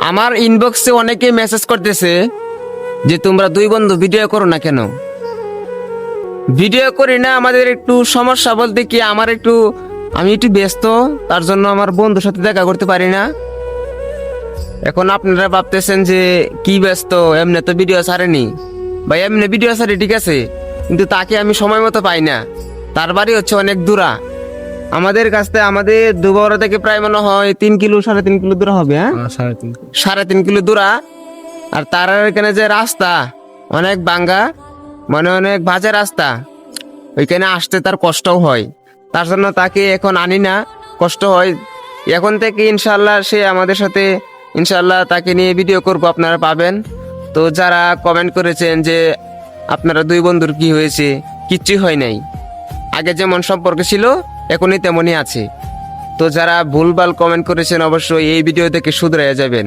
আমার ইনবক্সে অনেকে মেসেজ করতেছে যে তোমরা দুই বন্ধু ভিডিও করো না কেন। ভিডিও করি না, আমাদের একটু সমস্যা বলতে কি আমি একটু ব্যস্ত, তার জন্য আমার বন্ধুর সাথে দেখা করতে পারি না। এখন আপনারা ভাবতেছেন যে কি ব্যস্ত, এমনি তো ভিডিও ছাড়েনি। ভাই এমনি ভিডিও ছাড়ে ঠিক আছে, কিন্তু তাকে আমি সময় মতো পাই না। তার বাড়ি হচ্ছে অনেক দূরা, আমাদের কাছ থেকে আমাদের দুবারা থেকে প্রায় মনে হয় 3 কিলো 3.5 কিলো দূরা হবে। হ্যাঁ 3.5 কিলো দূরা। আর তার এখানে যে রাস্তা অনেক ভাঙ্গা, মানে অনেক বাজে রাস্তা, ওইখানে আসতে তার কষ্টও হয়। তার জন্য তাকে এখন আনি না, কষ্ট হয়। এখন থেকে ইনশাল্লাহ সে আমাদের সাথে ইনশাল্লাহ তাকে নিয়ে ভিডিও করব, আপনারা পাবেন। তো যারা কমেন্ট করেছেন যে আপনারা দুই বন্ধুর কি হয়েছে, কিচ্ছুই হয় নাই। আগে যেমন সম্পর্ক ছিল এখনই তেমনই আছে। তো যারা ভুলভাল কমেন্ট করেছেন অবশ্যই এই ভিডিও থেকে শুধরে যাবেন।